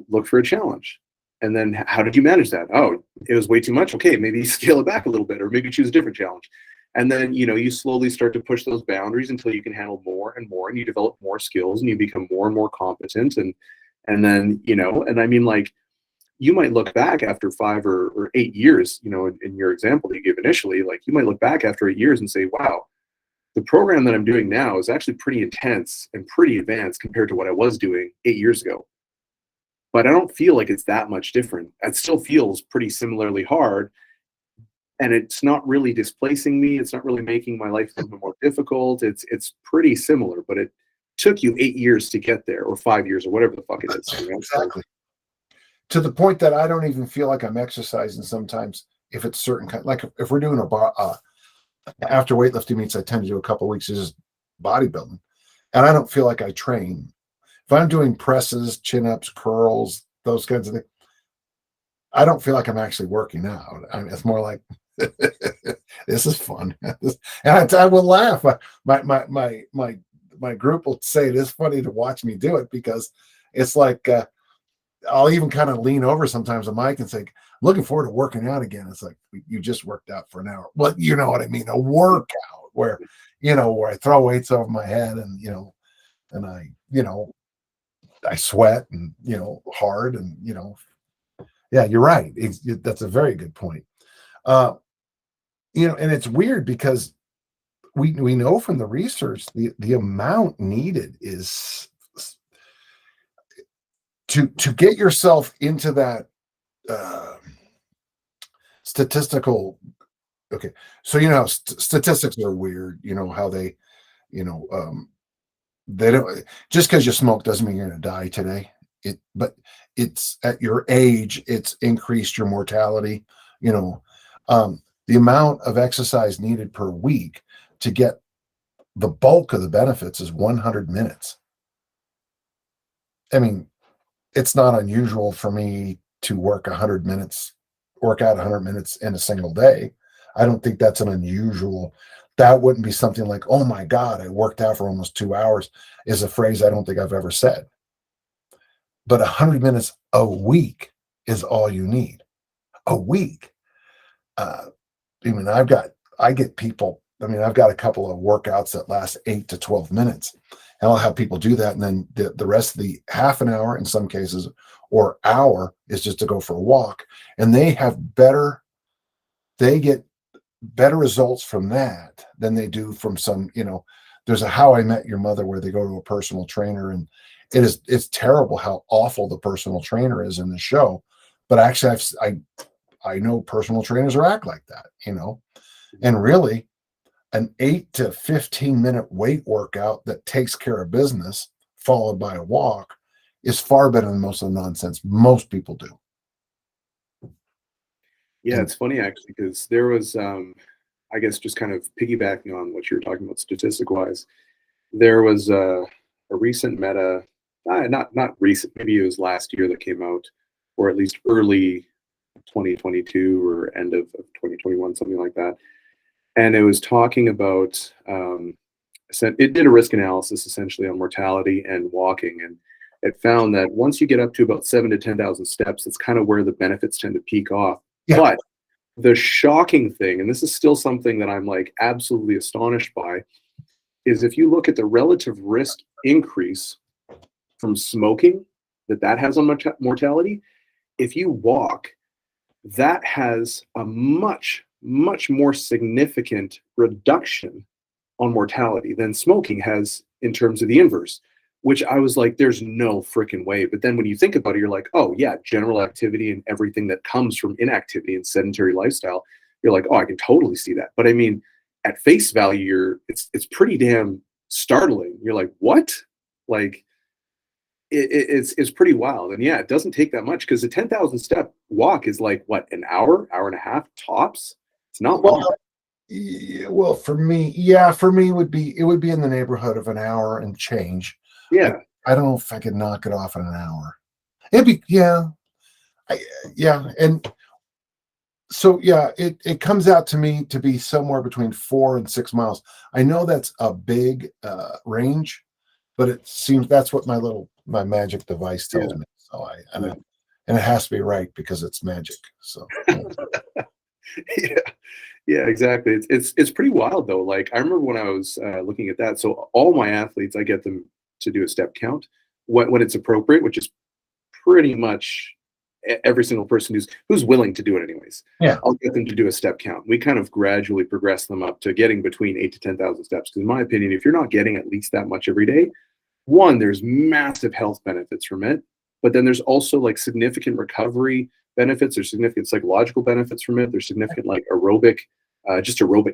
look for a challenge. And then how did you manage that? Oh, it was way too much. Okay, maybe scale it back a little bit, or maybe choose a different challenge. And then, you slowly start to push those boundaries until you can handle more and more, and you develop more skills and you become more and more competent. And then, and I mean, like, you might look back after 5 or 8 years, in your example that you gave initially, like you might look back after 8 years and say, wow, the program that I'm doing now is actually pretty intense and pretty advanced compared to what I was doing 8 years ago. But I don't feel like it's that much different. It still feels pretty similarly hard, and it's not really displacing me. It's not really making my life a little bit more difficult. It's pretty similar, but it took you 8 years to get there, or 5 years, or whatever the fuck it is. Exactly. To the point that I don't even feel like I'm exercising sometimes if it's certain kind, like if we're doing a bar after weightlifting meets, I tend to do a couple of weeks of just bodybuilding, and I don't feel like I train. If I'm doing presses, chin-ups, curls, those kinds of things, I don't feel like I'm actually working out. I mean, it's more like this is fun, and I will laugh. My group will say it is funny to watch me do it, because it's like I'll even kind of lean over sometimes on Mike and say, "Looking forward to working out again." It's like, you just worked out for an hour. Well, you know what I mean? A workout where I throw weights over my head, and and I sweat, and hard, and yeah, you're right. That's a very good point. And it's weird because we know from the research the amount needed is to get yourself into that statistical. Okay, so statistics are weird. How they they don't, just because you smoke doesn't mean you're going to die today. But it's at your age, it's increased your mortality. The amount of exercise needed per week to get the bulk of the benefits is 100 minutes. I mean, it's not unusual for me to work out 100 minutes in a single day. I don't think that's an unusual. That wouldn't be something like, oh my God, I worked out for almost 2 hours, is a phrase I don't think I've ever said. But 100 minutes a week is all you need. A week. I've got a couple of workouts that last 8 to 12 minutes. And I'll have people do that. And then the rest of the half an hour in some cases, or hour, is just to go for a walk. And they get better results from that than they do from some, there's a How I Met Your Mother where they go to a personal trainer, and it's terrible how awful the personal trainer is in the show. But actually I know personal trainers are act like that, and really an 8 to 15 minute weight workout that takes care of business followed by a walk is far better than most of the nonsense most people do. Yeah, it's funny actually, because there was I guess just kind of piggybacking on what you were talking about statistic wise, there was a recent meta, not recent, maybe it was last year that came out, or at least early 2022 or end of 2021, something like that. And it was talking about, it did a risk analysis essentially on mortality and walking. And it found that once you get up to about 7 to 10,000 steps, that's kind of where the benefits tend to peak off. Yeah. But the shocking thing, and this is still something that I'm like absolutely astonished by, is if you look at the relative risk increase from smoking that has on mortality, if you walk, that has a much, much more significant reduction on mortality than smoking has in terms of the inverse, which I was like, there's no freaking way. But then when you think about it, you're like, oh yeah, general activity and everything that comes from inactivity and sedentary lifestyle, you're like, oh, I can totally see that. But I mean, at face value, it's pretty damn startling. You're like, what? Like, it's pretty wild. And yeah, it doesn't take that much, because a 10,000 step walk is like what, an hour and a half tops. It's not long. Well, for me, it would be in the neighborhood of an hour and change. Yeah. I don't know if I could knock it off in an hour. It'd be, and so it comes out to me to be somewhere between 4 and 6 miles. I know that's a big range, but it seems that's what my magic device tells me. So and it has to be right because it's magic. So yeah, exactly. It's pretty wild though. Like I remember when I was looking at that. So all my athletes, I get them to do a step count when it's appropriate, which is pretty much every single person who's willing to do it anyways. Yeah, I'll get them to do a step count. We kind of gradually progress them up to getting between 8 to 10,000 steps. Because in my opinion, if you're not getting at least that much every day, one, there's massive health benefits from it, but then there's also like significant recovery benefits. There's significant psychological benefits from it. There's significant like aerobic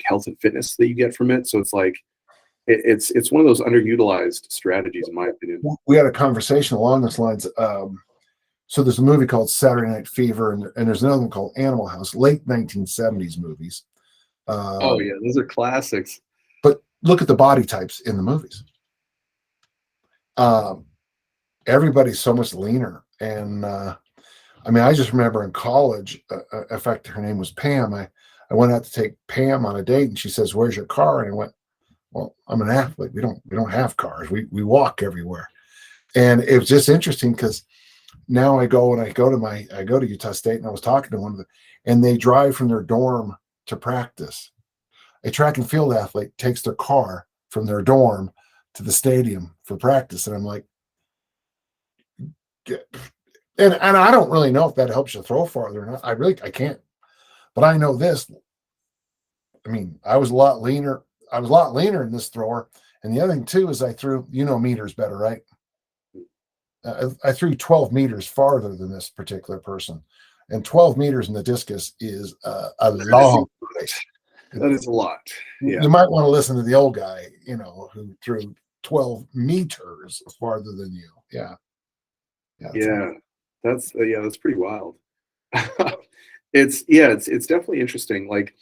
health and fitness that you get from it. So it's like it's one of those underutilized strategies, in my opinion. We had a conversation along those lines. So there's a movie called Saturday Night Fever, and there's another one called Animal House, late 1970s movies. Oh yeah, those are classics. But look at the body types in the movies. Everybody's so much leaner, and I mean, I just remember in college. In fact, her name was Pam. I went out to take Pam on a date, and she says, "Where's your car?" And I went, "Well, I'm an athlete. We don't have cars. We walk everywhere." And it was just interesting because now I go to Utah State, and I was talking to one of them, and they drive from their dorm to practice. A track and field athlete takes their car from their dorm to the stadium for practice, and I'm like, and I don't really know if that helps you throw farther or not. I can't, but I know this. I mean, I was a lot leaner in this thrower, and the other thing too is I threw, meters better, right? I threw 12 meters farther than this particular person, and 12 meters in the discus is a long place. That is a lot. Yeah. You might want to listen to the old guy, who threw 12 meters farther than you. Yeah. That's pretty wild. It's definitely interesting. Like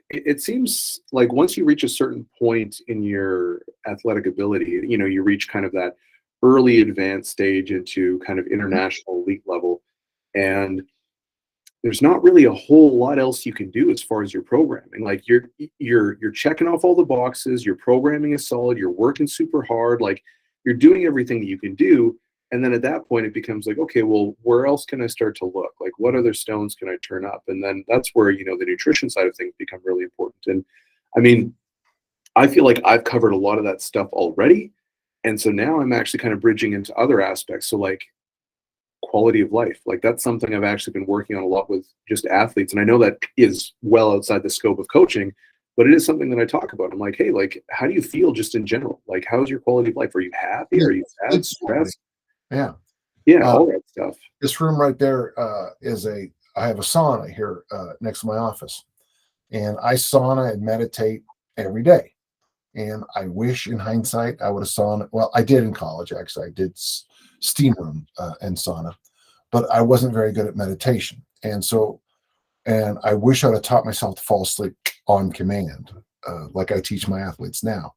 it seems like once you reach a certain point in your athletic ability, you reach kind of that early advanced stage into kind of international elite level, and there's not really a whole lot else you can do as far as your programming. Like you're checking off all the boxes, your programming is solid, you're working super hard, like you're doing everything that you can do. And then at that point it becomes like, okay, well, where else can I start to look? Like what other stones can I turn up? And then that's where, the nutrition side of things become really important. And I mean, I feel like I've covered a lot of that stuff already. And so now I'm actually kind of bridging into other aspects. So like quality of life, like that's something I've actually been working on a lot with just athletes. And I know that is well outside the scope of coaching, but it is something that I talk about. I'm like, hey, like, how do you feel just in general? Like, how's your quality of life? Are you happy? Are you sad, stressed? Yeah. All that stuff. This room right there I have a sauna here next to my office, and I sauna and meditate every day. And I wish in hindsight I would have sauna. Well, I did in college, actually. I did steam room and sauna, but I wasn't very good at meditation. And so And I wish I'd have taught myself to fall asleep on command, like I teach my athletes now.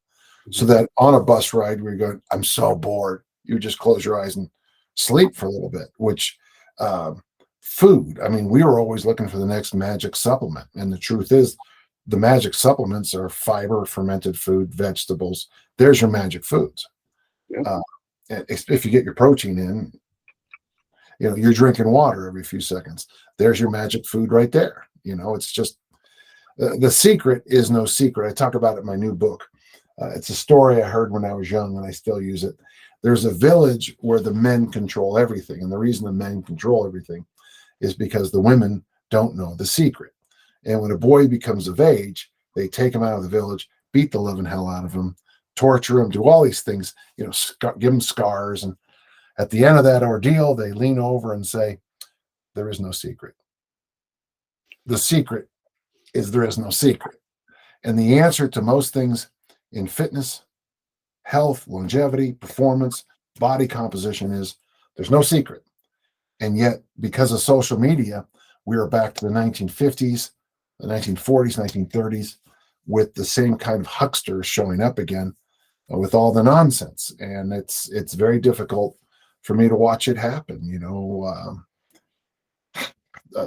So that on a bus ride where you're going, I'm so bored, you just close your eyes and sleep for a little bit, which food, I mean, we were always looking for the next magic supplement. And the truth is, the magic supplements are fiber, fermented food, vegetables. There's your magic foods. Yeah. If you get your protein in, you're drinking water every few seconds. There's your magic food right there. It's just the secret is no secret. I talk about it in my new book. It's a story I heard when I was young, and I still use it. There's a village where the men control everything. And the reason the men control everything is because the women don't know the secret. And when a boy becomes of age, they take him out of the village, beat the living hell out of him, torture him, do all these things, give him scars. And at the end of that ordeal, they lean over and say, there is no secret. The secret is there is no secret. And the answer to most things in fitness, health, longevity, performance, body composition is there's no secret. And yet, because of social media, we are back to the 1950s, the 1940s, 1930s, with the same kind of hucksters showing up again with all the nonsense. And it's very difficult for me to watch it happen.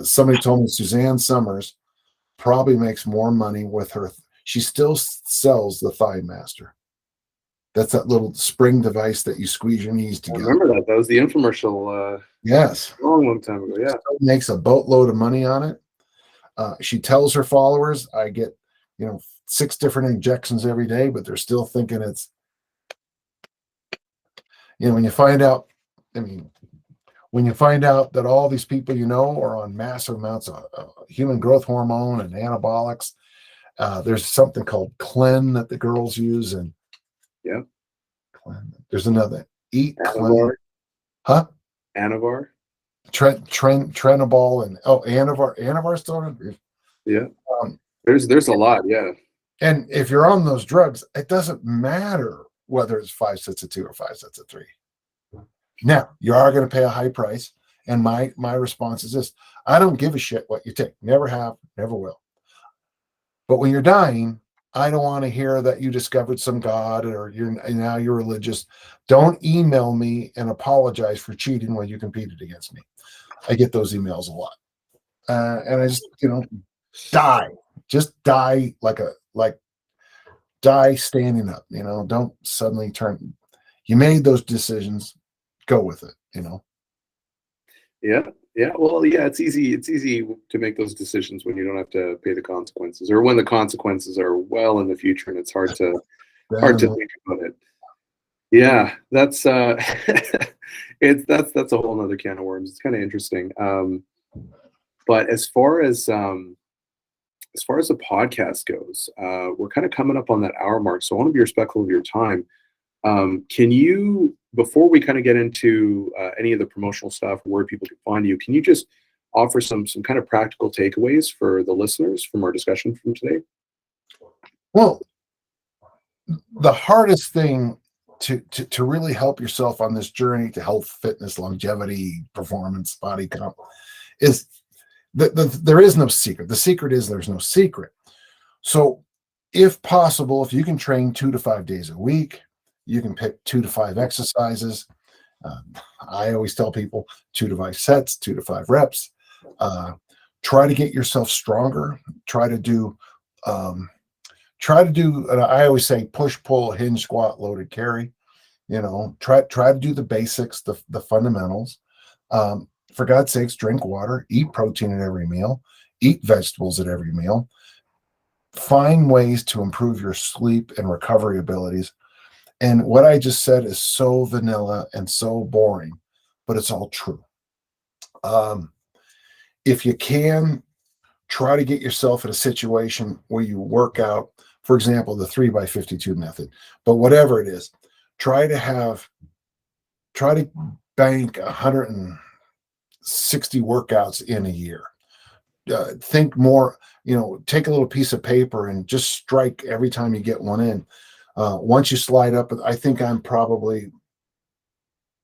Somebody told me Suzanne Summers probably makes more money with her. She still sells the Thigh Master. That's that little spring device that you squeeze your knees together. I remember that. That was the infomercial. Yes. Long time ago. Yeah. Still makes a boatload of money on it. She tells her followers, I get, 6 different injections every day, but they're still thinking it's, when you find out, when you find out that all these people are on massive amounts of human growth hormone and anabolics, there's something called Clen that the girls use, and yeah, there's another Anavar. Huh? Anavar. Trenibol and Anavar still on? Yeah. There's a lot, yeah. And if you're on those drugs, it doesn't matter whether it's 5 sets of 2 or 5 sets of 3. Now, you are going to pay a high price. And my response is this: I don't give a shit what you take. Never have, never will. But when you're dying, I don't want to hear that you discovered some God or now you're religious. Don't email me and apologize for cheating when you competed against me. I get those emails a lot. And I just, die. Just die die standing up, don't suddenly turn. You made those decisions, go with it, Yeah. Well, yeah, it's easy to make those decisions when you don't have to pay the consequences, or when the consequences are well in the future and it's hard to think about it. Yeah, that's that's a whole nother can of worms. It's kind of interesting. But as far as the podcast goes, we're kind of coming up on that hour mark. So I want to be respectful of your time. Can you, before we kind of get into any of the promotional stuff, where people can find you, can you just offer some kind of practical takeaways for the listeners from our discussion from today? Well, the hardest thing to really help yourself on this journey to health, fitness, longevity, performance, body comp is there is no secret. The secret is there's no secret. So if possible, if you can train 2 to 5 days a week, you can pick 2 to 5 exercises. I always tell people 2 to 5 sets, 2 to 5 reps. Try to get yourself stronger. Try to do, I always say push, pull, hinge, squat, loaded carry. Try to do the basics, the fundamentals. For God's sakes, drink water, eat protein at every meal, eat vegetables at every meal. Find ways to improve your sleep and recovery abilities. And what I just said is so vanilla and so boring, but it's all true. If you can, try to get yourself in a situation where you work out, for example, the 3x52 method, but whatever it is, try to bank 160 workouts in a year. Think more, take a little piece of paper and just strike every time you get one in. Once you slide up, I think I'm probably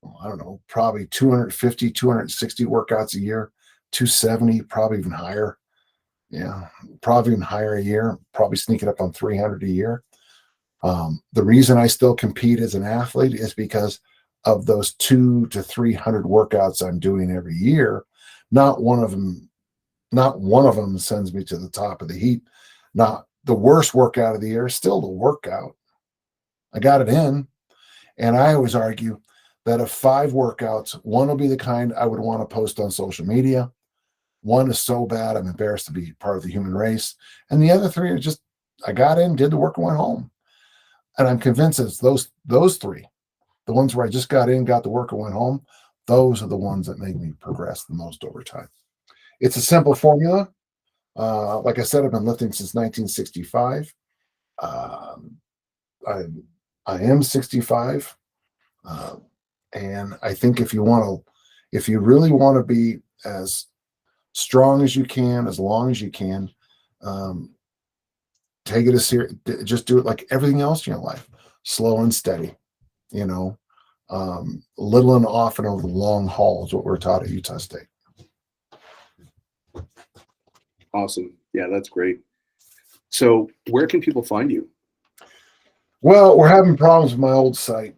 250, 260 workouts a year, 270, probably even higher. Yeah, probably even higher a year, probably sneaking up on 300 a year. The reason I still compete as an athlete is because of those 200 to 300 workouts I'm doing every year. Not one of them, not one of them sends me to the top of the heap. Not the worst workout of the year, still the workout. I got it in. And I always argue that of 5 workouts, one will be the kind I would want to post on social media. One is so bad I'm embarrassed to be part of the human race. And the other 3 are just, I got in, did the work, and went home. And I'm convinced it's those 3, the ones where I just got in, got the work, and went home, those are the ones that make me progress the most over time. It's a simple formula. Like I said, I've been lifting since 1965. Um, I am 65. And I think if you really want to be as strong as you can, as long as you can, take it as serious. Just do it like everything else in your life, slow and steady. Little and often over the long haul is what we're taught at Utah State. Awesome. Yeah, that's great. So where can people find you? Well, we're having problems with my old site.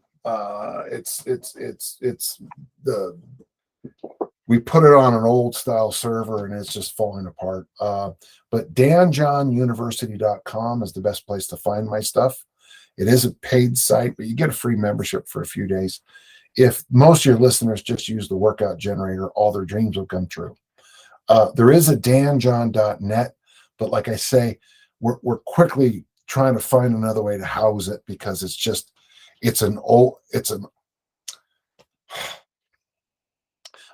We put it on an old style server and it's just falling apart. But danjohnuniversity.com is the best place to find my stuff. It is a paid site, but you get a free membership for a few days. If most of your listeners just use the workout generator, all their dreams will come true. There is a danjohn.net, but like I say, we're quickly trying to find another way to house it because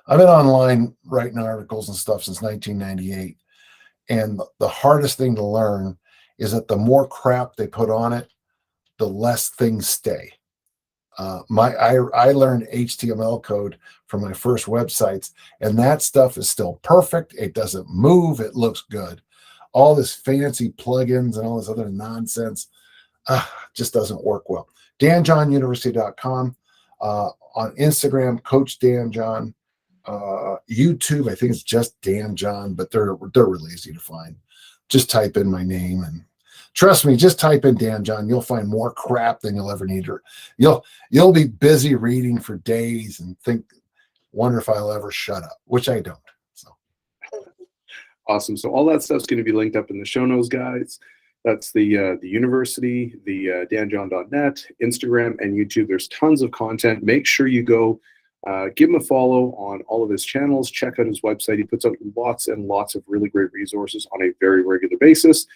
I've been online writing articles and stuff since 1998. And the hardest thing to learn is that the more crap they put on it, the less things stay. I learned HTML code from my first websites, and that stuff is still perfect. It doesn't move. It looks good. All this fancy plugins and all this other nonsense just doesn't work well. danjohnuniversity.com. On Instagram, Coach Dan John. YouTube, I think it's just Dan John, but they're really easy to find. Just type in my name, and trust me, just type in Dan John. You'll find more crap than you'll ever need. You'll be busy reading for days and wonder if I'll ever shut up, which I don't. So awesome. So all that stuff's going to be linked up in the show notes, guys. That's the university, the danjohn.net, Instagram, and YouTube. There's tons of content. Make sure you go give him a follow on all of his channels. Check out his website. He puts out lots and lots of really great resources on a very regular basis.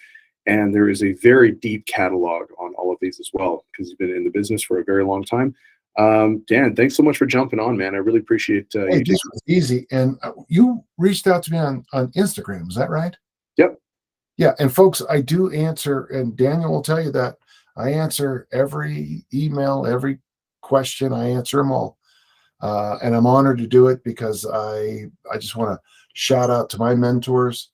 And there is a very deep catalog on all of these as well, because he's been in the business for a very long time. Dan, thanks so much for jumping on, man. I really appreciate you. This was easy. And you reached out to me on Instagram. Is that right? Yep. Yeah. And folks, I do answer, and Daniel will tell you that I answer every email, every question. I answer them all. And I'm honored to do it because I just want to shout out to my mentors.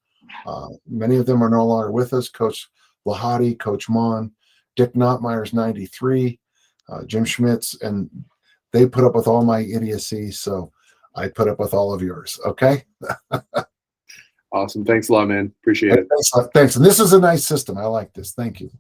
Many of them are no longer with us. Coach Lahati, Coach Mon, Dick Knottmeyer's 93, Jim Schmitz, and they put up with all my idiocy. So I put up with all of yours. Okay. Awesome. Thanks a lot, man. Appreciate it. Thanks. And this is a nice system. I like this. Thank you.